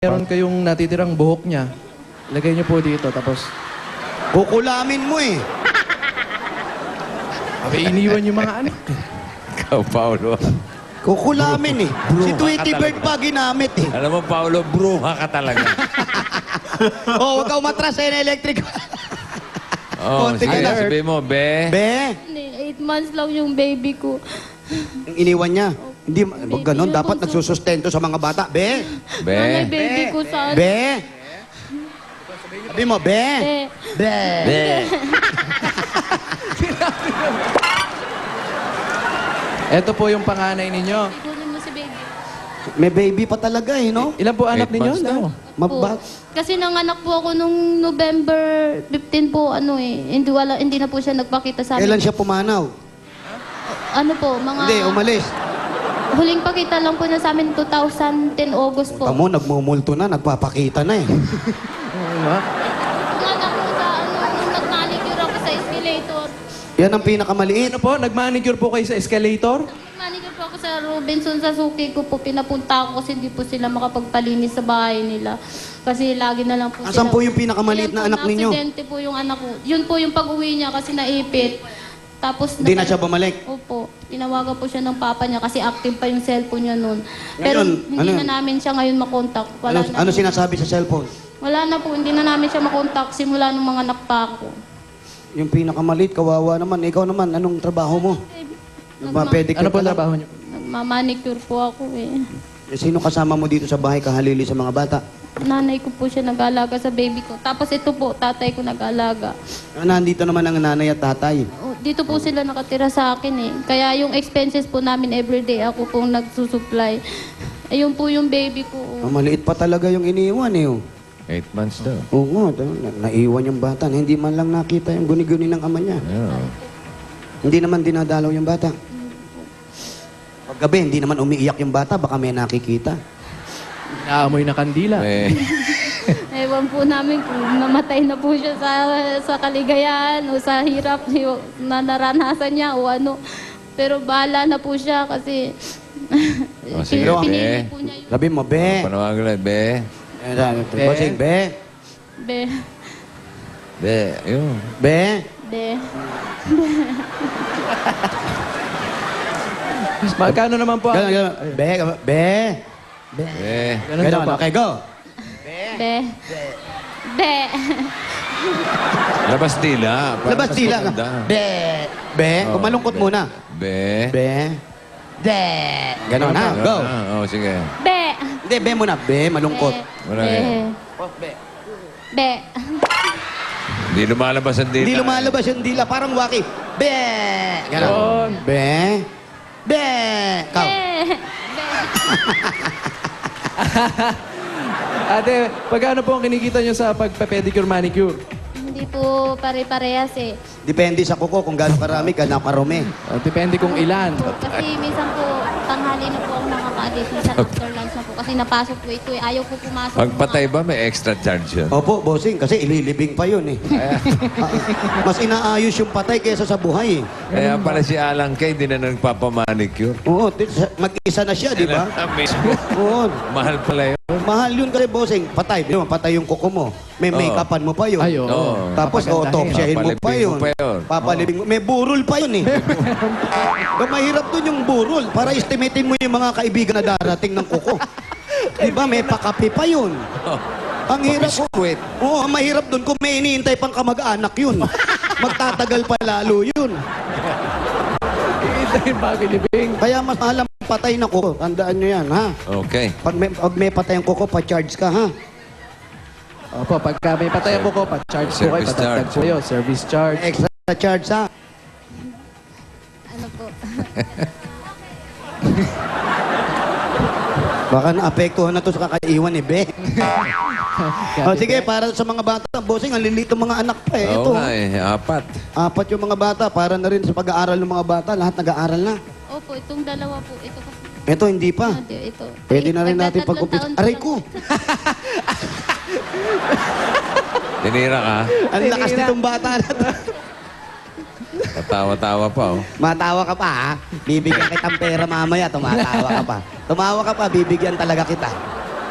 Meron kayong natitirang buhok niya. Lagay niyo po dito, tapos... Kukulamin mo eh. Abi, iniwan yung mga anak. Ikaw, Paolo. Kukulamin eh. Si Tweety Bird pa ginamit eh. Alam mo, Paolo, bruha ka talaga. Oh, huwag ka umatras na electric. Oh, Konti sige, ka na. sabihin mo, be. Be, 8 months lang yung baby ko. ang iniwan niya. Hindi, wag ganon. Dapat nagsusustento sa mga bata. Be, Nanay, Be. baby ko saan? be. Sabi mo, be. Be. Be. Ito po yung panganay ninyo. Ikunin mo si baby. May baby pa talaga eh, no? Ilan po anak 8 ninyo? months daw. Mabat. Kasi nanganak po ako nung November 15 po, hindi na po siya nagpakita sa amin. Kailan siya pumanaw? Ano po, mga... Hindi, umalis. Huling pakita lang po na sa amin 2010 August po. Tamo, nagmumulto na, nagpapakita na eh. Oo nga. Nanganak po sa nung nag-manicure ako sa escalator. Yan ang pinakamaliit. Ano po? Nag-manicure po kayo sa escalator? Nag-manicure po ako sa Robinson sa Suki ko po. Pinapunta ako kasi hindi po sila makapagpalinis sa bahay nila. Kasi lagi na lang po Asan sila. po yung pinakamaliit na Ayan po, anak ninyo? Na-aksidente po yung anak ko. Yun po yung pag-uwi niya kasi naipit. Tapos Hindi na siya bumalik. Opo. Tinawagan po siya ng papa niya kasi active pa yung cellphone niya noon. Pero Ngayon, hindi ano na yun? namin siya ngayon makontak. Wala na. Ano sinasabi sa cellphone? Wala na po. Hindi na namin siya makontak simula nung mga anak pa ako. Yung pinakamaliit, kawawa naman. Ikaw naman, anong trabaho mo? Pedicure Ano po ka lang? trabaho niyo? Nagmamanicure po ako eh. Sino kasama mo dito sa bahay kahalili sa mga bata? Nanay ko po siya nag-alaga sa baby ko. Tapos ito po, tatay ko nag-alaga. Nandito naman ang nanay at tatay. Dito po sila nakatira sa akin eh. Kaya yung expenses po namin everyday, ako pong nagsusupply. Ayun po yung baby ko. Maliit pa talaga yung iniwan eh. 8 months daw. Oo nga, naiwan yung bata. Hindi man lang nakita yung guni-guni ng ama niya. Yeah. Hindi naman dinadalaw yung bata. Paggabi, hindi naman umiiyak yung bata. Baka may nakikita. Naamoy na kandila. Eh, Ewan po namin kung namatay na po siya sa kaligayahan o sa hirap na naranasan niya o ano. Pero bahala na po siya kasi O, sige, pinili be. po niya yung Sabi mo, be. Panawagan ulit, be. Bossing, be. be. Be, yun. Be. Be. Magkano naman po? Ganon, ganon. Be. Be. Be. Ganun daw Ganon, po. okay, go. Be. Be. Labas dila. Para Labas mas sila. maganda. Be. Be. Oh, Kumalungkot be. muna. Be. Be. De. Ganon ha, Yun go. na. Oh, sige. Be. Hindi, be muna. Be, malungkot. Wala Be. yan. Be. Hindi lumalabas ang dila. Hindi lumalabas yung dila, parang waki. Be. Ganon. Yun. Be. Be. Kau. Be. Ate, pagkano po ang kinikita niyo sa pagpa-pedicure manicure? Hindi po pare-parehas eh. Depende sa kuko kung gaano karami, gaano karumi. Depende kung ilan. Kasi minsan po, tanghali na po ako nakaka-alis. Minsan after lunch na po. Kasi napasok po ito eh. Ayaw po pumasok. Pagpatay ba, may extra charge yun? Opo, bossing, kasi ililibing pa yun eh. Mas inaayos yung patay kaysa sa buhay eh. Kaya pala si Alang Kay, hindi na nagpapamanicure. Oo, mag-isa na siya, di ba? Mismo. Oo. Mahal pala yun. Mahal yun kasi bossing, patay. Di ba, patay yung kuko mo. May Oo. make-upan mo pa yun. Ay, oo. Oo. Tapos Papagandahin. autopsyahin mo pa Papalibing yun. mo pa yun. Papalibing mo. May burol pa yun eh. Kaya mahirap dun yung burol para estimatein mo yung mga kaibigan na darating ng kuko. Di ba, may pakapi pa yun. Ang hirap ko. Biskwit. Oo, ang mahirap dun kung may iniintay pang kamag-anak yun. Magtatagal pa lalo yun. Iintayin bago ilibing. Kaya mas mahal ang patay na kuko. Tandaan nyo yan, ha? Okay. Pag may patay ang kuko, pa-charge ka, ha? Opo, pagka may patay po ko, pa-charge po kayo, Service patatag charge. po yun. Service charge. Extra charge, ha? Ano po? Baka naapektuhan na to sa kakaiwan ni Be. O sige, para sa mga bata, bossing, ang lilito mga anak pa eh. Ito, Oo nga eh, 4. 4 yung mga bata, para na rin sa pag-aaral ng mga bata. Lahat nag-aaral na. Opo, itong dalawa po. Ito kasi. Ito, hindi pa. Ito. Pwede na rin natin Nagtatatlong pag-umpisa. taon pa Aray lang. ko! Tinira ka. Ang lakas nitong bata na to. Katawa-tawa pa, oh. Matawa ka pa, ha? Bibigyan kitang pera mamaya, tumatawa ka pa. Tumawa ka pa, bibigyan talaga kita.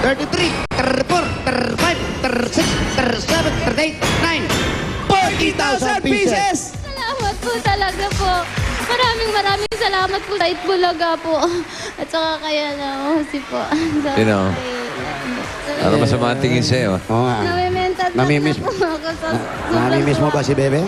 33, 34, 35, 36, 37, 38, 9, 40,000 pieces! Salamat po talaga po. Maraming salamat po sa Itbulaga po. At saka kaya na si po. Sino? Ano masama ang tingin sa'yo? Oo nga. Namimentat na Namimiss po ako sa Namimiss mo ba si Bebe?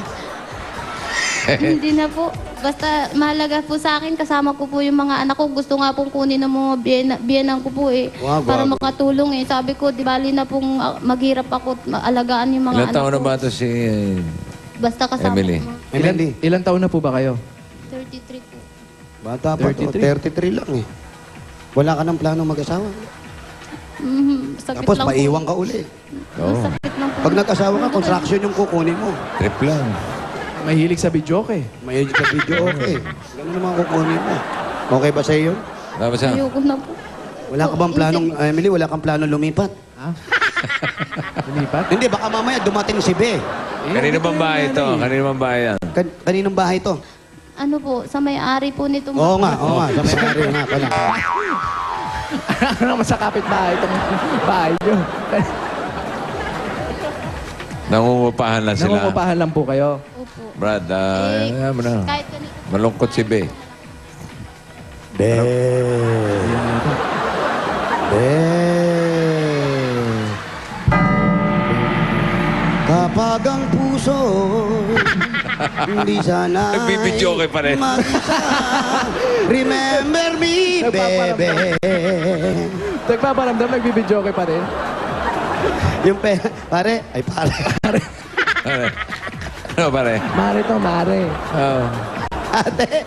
Hindi na po. Basta mahalaga po sa akin, kasama ko po yung mga anak ko. Gusto nga pong kunin ng mga biyenan ko po eh. Wow, para grabe. makatulong eh. Sabi ko, di bali na pong maghirap ako at alagaan yung mga Ilang anak taon ko. na ba ito si Basta kasama Emily? ko. Emily, Ilang taon na po ba kayo? 33 po. bata pa to. 33 lang eh. Wala ka ng plano mag-asawa. Sakit Tapos lang po. maiwan ka uli. Oo. Sakit lang po. Pag nag-asawa ka, construction yung kukunin mo. Trip lang. Mahilig sa videoke. May edit sa video, okay. Ganun naman kukunin mo. Okay ba sa iyo? Tapos ah, Ayoko na po. Wala ka bang planong, Emily, wala kang planong lumipat? Ha? Lumipat? Hindi, baka mamaya dumating si Be. kanino bang bahay ito? Kanino bang bahay yan? Kaninong bahay to? Ano po, sa may-ari po nitong... Oo nga. Sa may-ari nga pala. Ano naman sa kapitbahay itong bahay nyo? Nangungupahan lang sila. Nangungupahan lang po kayo. Opo. Brad, ayan mo na. Kahit ganito. Malungkot si Be. Be. Be. Kapag ang puso hindi sana Nagbibidyo kayo pa rin. mag-isa. Remember me, bebe. Nagpaparamdam, nagbibidyoke pa rin. Yung pare, ay pare. Pare. Ano pare? Mare to, mare. Oh. Ate,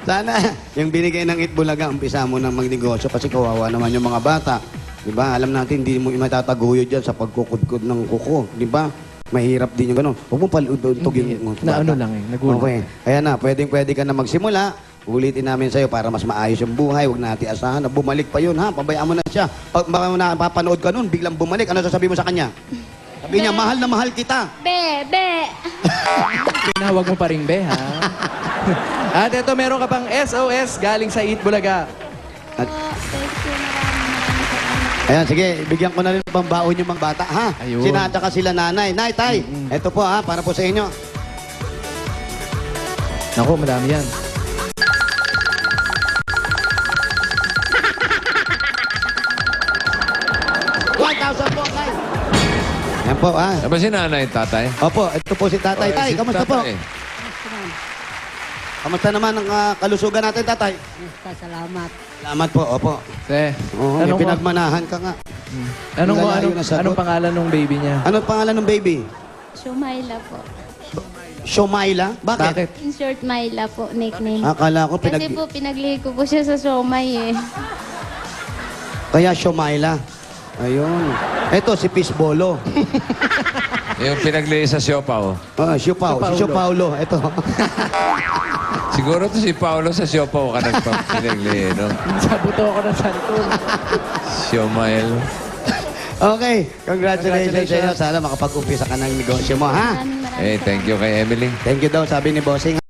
sana yung binigay ng Itbulaga, umpisa mo ng magnegosyo kasi kawawa naman yung mga bata. Di ba? Alam natin, hindi mo matataguyod dyan sa pagkukudkod ng kuko. Di ba? Mahirap din yung gano'n. Huwag mo palutugin mo. Na ano lang eh, nagulat. Okay. Ayan na, pwede ka na magsimula. Ulitin namin sa'yo para mas maayos yung buhay. Huwag natin asahan na bumalik pa yun, ha? Pabayaan mo na siya. Pag napapanood ka nun, biglang bumalik. Ano sasabihin mo sa kanya? Sabi niya, mahal na mahal kita. Be! Tinawag mo pa rin, be, ha? At ito, meron ka pang SOS galing sa Itbulaga. At- Thank you, maraming salamat. Ayan, sige, bigyan ko na rin pambaon yung mga bata, ha? Ayun. Sinata ka sila nanay. Nay, tay, ito po, ha? Para po sa inyo. Naku, madami yan. $1,000 po, tay. Ayan po, ha? Ano ba si nanay, tatay? Opo, ito po si tatay. Tay, Si kamusta po? tatay. Kamusta naman ang kalusugan natin, tatay? Salamat. Salamat po, opo. Eh, Oo, may anong, pinagmanahan ka nga. Lalayo na sagot. anong pangalan ng baby niya? Anong pangalan ng baby? Shumaila po. Shomaila? Bakit? Bakit? In short, Myla po, nickname. Akala ko Kasi po, pinaglihi ko po siya sa siomay eh. Kaya Shomaila. Ayun. Ito, si Pisbolo. Yung pinaglihi sa siopaw. Siopao. Si Siopaulo. Ito. Siguro to si Paolo sa siopaw ka nagpapinaglihi, no? Sa buto ko ng santol. Siomael. Okay. Congratulations sa inyo. Sana makapag-umpisa ka ng negosyo mo, ha? Maraming Eh, thank you kay Emily. Thank you daw, sabi ni Bossing.